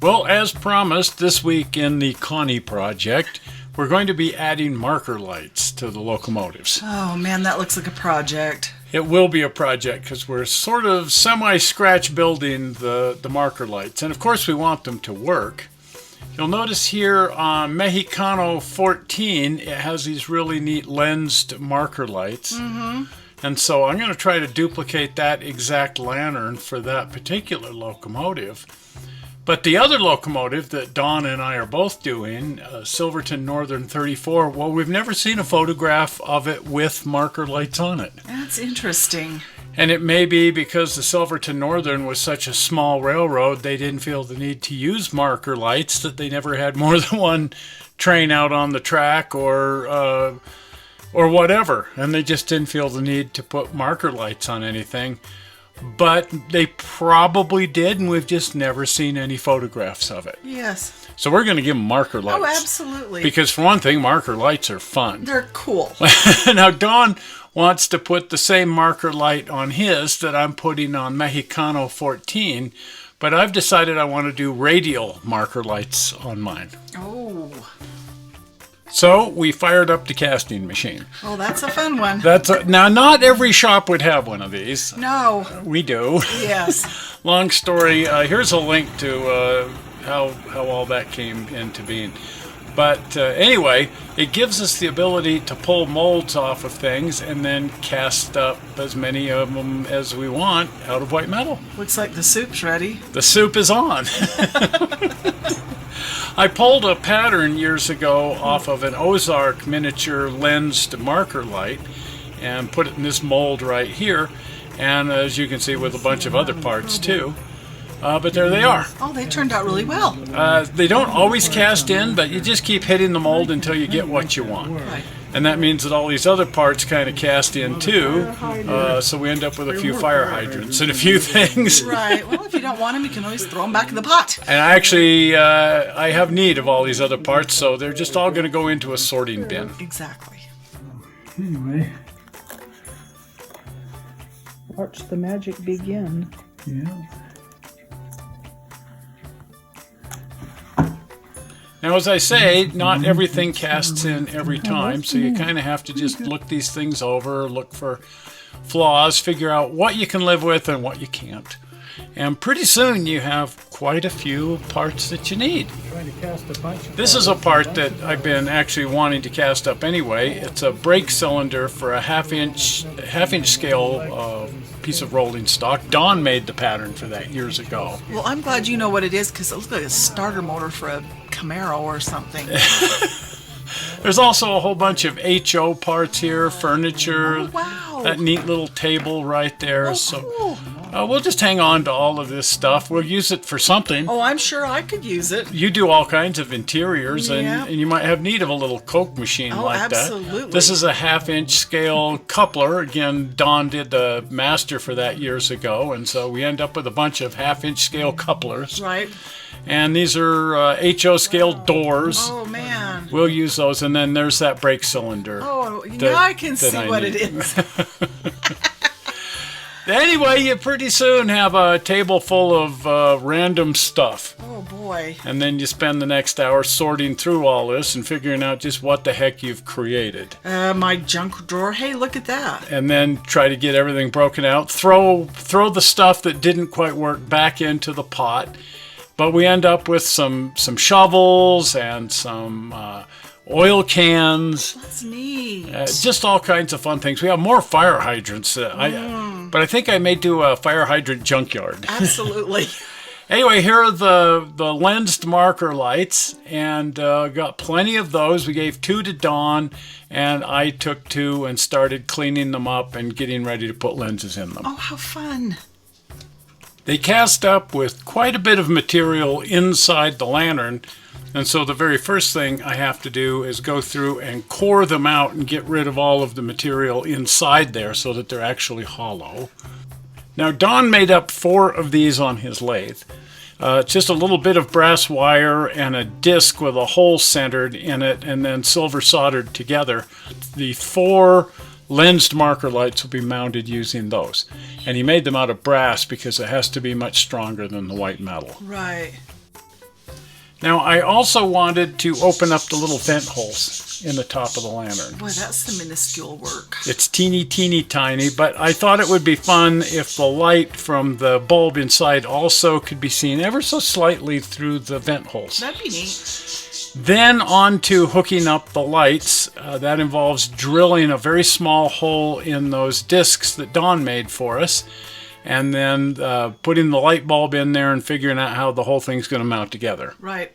Well, as promised, this week in the Connie project, we're going to be adding marker lights to the locomotives. Oh man, that looks like a project. It will be a project because we're sort of semi-scratch building the marker lights. And of course we want them to work. You'll notice here on Mexicano 14, it has these really neat lensed marker lights. And so I'm going to try to duplicate that exact lantern for that particular locomotive. But the other locomotive that Don and I are both doing, Silverton Northern 34, well, we've never seen a photograph of it with marker lights on it. That's interesting. And it may be because the Silverton Northern was such a small railroad, they didn't feel the need to use marker lights, that they never had more than one train out on the track or whatever. And they just didn't feel the need to put marker lights on anything. But they probably did, and we've just never seen any photographs of it. Yes. So we're going to give them marker lights. Oh, absolutely. Because for one thing, marker lights are fun. They're cool. Now, Don wants to put the same marker light on his that I'm putting on Mexicano 14, but I've decided I want to do radial marker lights on mine. Oh. So we fired up the casting machine. Oh, that's a fun one. Now, not every shop would have one of these. No. We do. Yes. Long story. Here's a link to how all that came into being. But anyway, it gives us the ability to pull molds off of things and then cast up as many of them as we want out of white metal. Looks like the soup's ready. The soup is on. I pulled a pattern years ago off of an Ozark Miniature lensed marker light and put it in this mold right here. And as you can see, with a bunch of other parts too. But there they are. Oh, they turned out really well. They don't always cast in, but you just keep hitting the mold until you get what you want. Right. And that means that all these other parts kind of cast in too. So we end up with a few fire hydrants and a few things. Right. Well, if you don't want them, you can always throw them back in the pot. And actually, I have need of all these other parts, so they're just all going to go into a sorting bin. Exactly. Anyway, Watch the magic begin. yeah. Now, as I say, not everything casts in every time, so you kind of have to just look these things over, look for flaws, figure out what you can live with and what you can't. And pretty soon you have quite a few parts that you need. Trying to cast a bunch of This is a part that I've been actually wanting to cast up anyway. It's a brake cylinder for a half-inch scale piece of rolling stock. Don made the pattern for that years ago. Well, I'm glad you know what it is because it looks like a starter motor for a Camaro or something. There's also a whole bunch of HO parts here, furniture, Oh, wow. that neat little table right there. Oh, So cool. we'll just hang on to all of this stuff. We'll use it for something. Oh, I'm sure I could use it. You do all kinds of interiors, Yeah. and you might have need of a little Coke machine Oh, like absolutely. that. This is a half-inch scale coupler. Again, Don did the master for that years ago, and so we end up with a bunch of half-inch scale couplers. Right. And these are HO scale doors. Oh, man. We'll use those, and then there's that brake cylinder. Oh, that- now I can that see I what need. it is. Anyway, you pretty soon have a table full of random stuff. Oh, boy. And then you spend the next hour sorting through all this and figuring out just what the heck you've created. My junk drawer. Hey, look at that. And then try to get everything broken out. Throw the stuff that didn't quite work back into the pot. But we end up with some shovels and some oil cans. That's neat. Just all kinds of fun things. We have more fire hydrants. But I think I may do a fire hydrant junkyard. Absolutely. Anyway, here are the lensed marker lights, and got plenty of those. We gave 2 to Dawn, and I took 2 and started cleaning them up and getting ready to put lenses in them. Oh, how fun. They cast up with quite a bit of material inside the lantern, and so the very first thing I have to do is go through and core them out and get rid of all of the material inside there so that they're actually hollow. Now, Don made up 4 of these on his lathe. Just a little bit of brass wire and a disc with a hole centered in it and then silver soldered together. The 4 lensed marker lights will be mounted using those. And he made them out of brass because it has to be much stronger than the white metal. Right. Now, I also wanted to open up the little vent holes in the top of the lantern. Boy, that's the minuscule work. It's teeny tiny, but I thought it would be fun if the light from the bulb inside also could be seen ever so slightly through the vent holes. That'd be neat. Then on to hooking up the lights. That involves drilling a very small hole in those discs that Dawn made for us, and then putting the light bulb in there and figuring out how the whole thing's going to mount together. Right.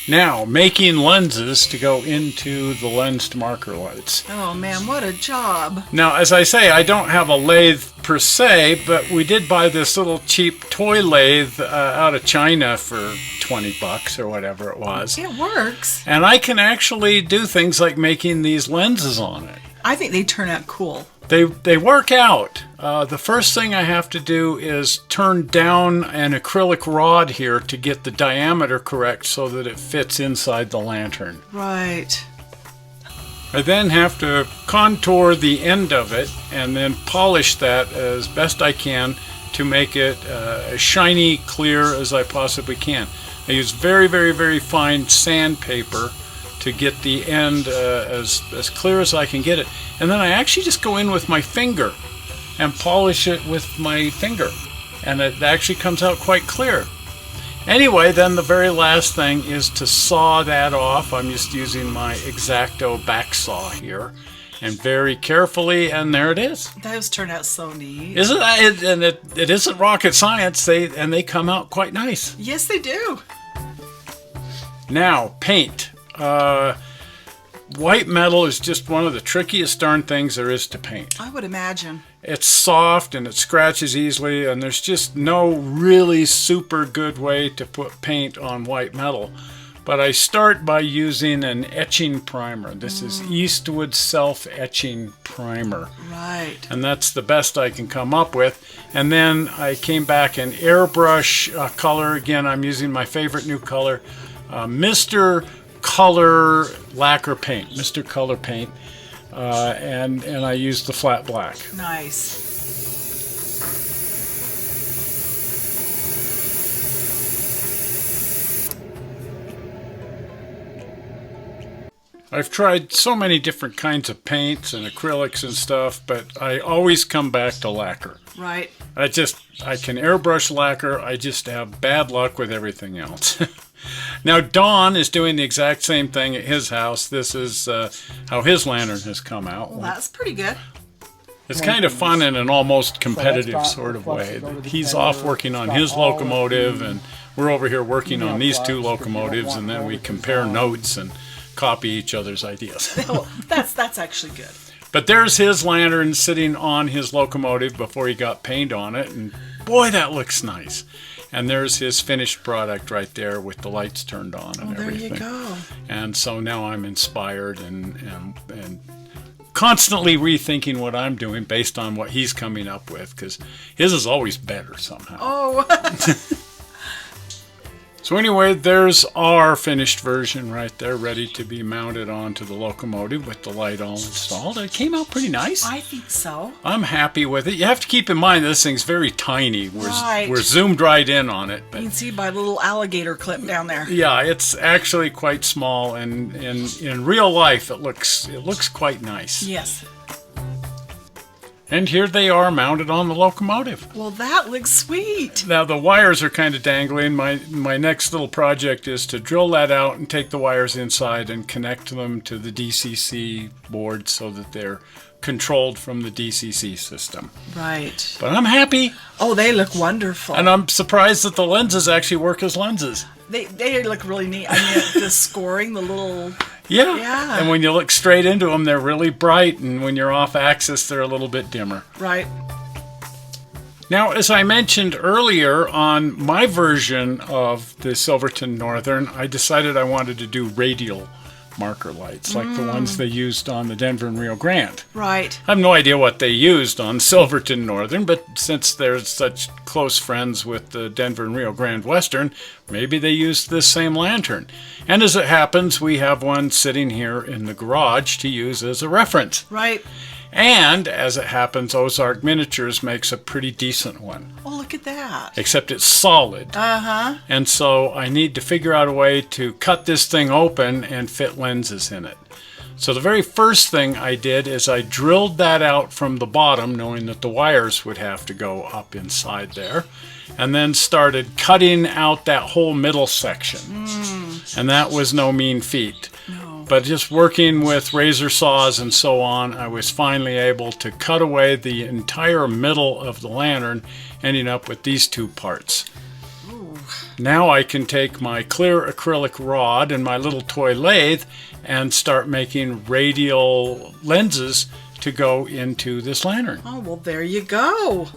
Now, making lenses to go into the lensed marker lights. Oh man, what a job. Now, as I say, I don't have a lathe per se, but we did buy this little cheap toy lathe out of China for $20 or whatever it was. It works. And I can actually do things like making these lenses on it. I think they turn out cool. They work out. The first thing I have to do is turn down an acrylic rod here to get the diameter correct so that it fits inside the lantern. Right. I then have to contour the end of it and then polish that as best I can to make it as shiny, clear as I possibly can. I use very fine sandpaper to get the end as clear as I can get it. And then I actually just go in with my finger and polish it with my finger. And it actually comes out quite clear. Anyway, then the very last thing is to saw that off. I'm just using my X-Acto back saw here. And very carefully, and there it is. Those turn out so neat. Isn't that? And it isn't rocket science. They come out quite nice. Yes, they do. Now, paint. White metal is just one of the trickiest darn things there is to paint. I would imagine. It's soft and it scratches easily, and there's just no really super good way to put paint on white metal. But I start by using an etching primer. This is Eastwood self-etching primer. Right. And that's the best I can come up with. And then I came back and airbrush color. Again, I'm using my favorite new color, Mr. Color lacquer paint, Mr. Color paint, and I used the flat black. Nice. I've tried so many different kinds of paints and acrylics and stuff, but I always come back to lacquer. Right. I can airbrush lacquer. I just have bad luck with everything else. Now, Don is doing the exact same thing at his house. This is how his lantern has come out. Well, that's pretty good. It's kind of fun in an almost competitive sort of way. He's off working on his locomotive, and we're over here working on these two locomotives, and then we compare notes and copy each other's ideas. Well, that's actually good. But there's his lantern sitting on his locomotive before he got paint on it, and boy, that looks nice. And there's his finished product right there with the lights turned on and everything. There you go. And so now I'm inspired and constantly rethinking what I'm doing based on what he's coming up with, because his is always better somehow. Oh. So anyway, there's our finished version right there, ready to be mounted onto the locomotive with the light all installed. It came out pretty nice. I think so. I'm happy with it. You have to keep in mind this thing's very tiny. Right. We're zoomed right in on it. But You can see my little alligator clip down there. yeah, it's actually quite small, and in real life it looks quite nice. Yes. And here they are mounted on the locomotive. Well, that looks sweet. Now the wires are kind of dangling. My next little project is to drill that out and take the wires inside and connect them to the DCC board so that they're controlled from the DCC system. Right. But I'm happy. Oh, they look wonderful. And I'm surprised that the lenses actually work as lenses. They look really neat. I mean, the scoring, the little... Yeah. Yeah. And when you look straight into them, they're really bright. And when you're off axis, they're a little bit dimmer. Right. Now, as I mentioned earlier, on my version of the Silverton Northern, I decided I wanted to do radial marker lights, like the ones they used on the Denver and Rio Grande. Right. I have no idea what they used on Silverton Northern, but since they're such close friends with the Denver and Rio Grande Western, maybe they used this same lantern. And as it happens, we have one sitting here in the garage to use as a reference. Right. And, as it happens, Ozark Miniatures makes a pretty decent one. Oh, look at that. Except it's solid. Uh-huh. And so I need to figure out a way to cut this thing open and fit lenses in it. So the very first thing I did is I drilled that out from the bottom, knowing that the wires would have to go up inside there, and then started cutting out that whole middle section. And that was no mean feat. No. But just working with razor saws and so on, I was finally able to cut away the entire middle of the lantern, ending up with these two parts. Ooh. Now I can take my clear acrylic rod and my little toy lathe and start making radial lenses to go into this lantern. Oh, well, there you go.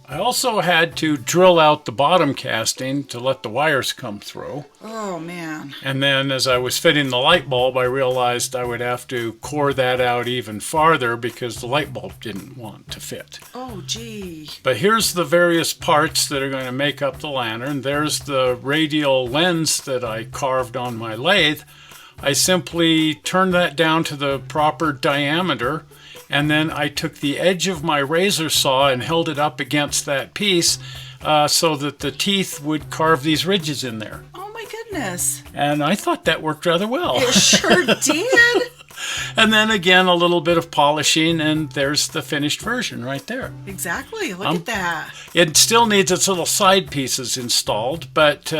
I also had to drill out the bottom casting to let the wires come through. Oh, man. And then as I was fitting the light bulb, I realized I would have to core that out even farther because the light bulb didn't want to fit. Oh, gee. But here's the various parts that are going to make up the lantern. There's the radial lens that I carved on my lathe. I simply turned that down to the proper diameter, and then I took the edge of my razor saw and held it up against that piece so that the teeth would carve these ridges in there. Oh, my goodness. And I thought that worked rather well. It sure did. And then again, a little bit of polishing, and there's the finished version right there. Exactly. Look at that. It still needs its little side pieces installed, but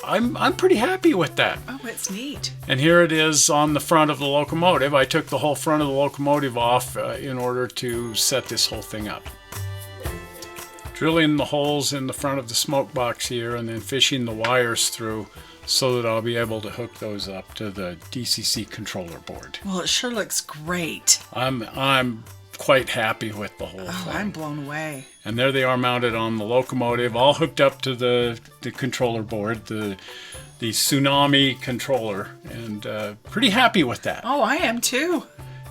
I'm pretty happy with that. Oh, it's neat. And here it is on the front of the locomotive. I took the whole front of the locomotive off in order to set this whole thing up. Drilling the holes in the front of the smoke box here and then fishing the wires through so that I'll be able to hook those up to the DCC controller board. Well, it sure looks great. I'm quite happy with the whole Oh, thing. I'm blown away. And there they are mounted on the locomotive, all hooked up to the controller board, the Tsunami controller, and pretty happy with that. Oh, I am too.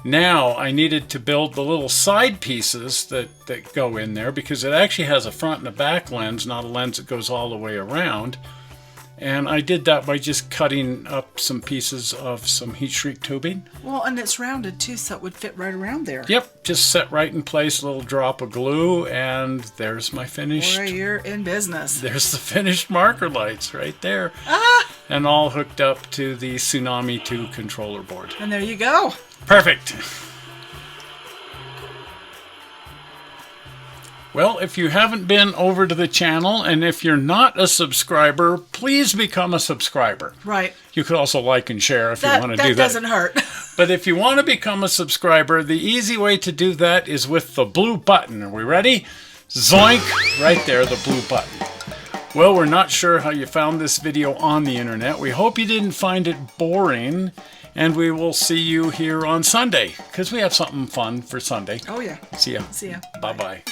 Now I needed to build the little side pieces that go in there because it actually has a front and a back lens, not a lens that goes all the way around. And I did that by just cutting up some pieces of some heat shrink tubing. Well, and it's rounded too, so it would fit right around there. Yep, just set right in place, a little drop of glue, and there's my finished... Boy, you're in business. There's the finished marker lights right there. Ah! And all hooked up to the Tsunami 2 controller board. And there you go. Perfect. Well, if you haven't been over to the channel, and if you're not a subscriber, please become a subscriber. Right. You could also like and share if you want to do that. That doesn't hurt. But if you want to become a subscriber, the easy way to do that is with the blue button. Are we ready? Zoink! Right there, the blue button. Well, we're not sure how you found this video on the internet. We hope you didn't find it boring. And we will see you here on Sunday, because we have something fun for Sunday. Oh, yeah. See ya. See ya. Bye-bye.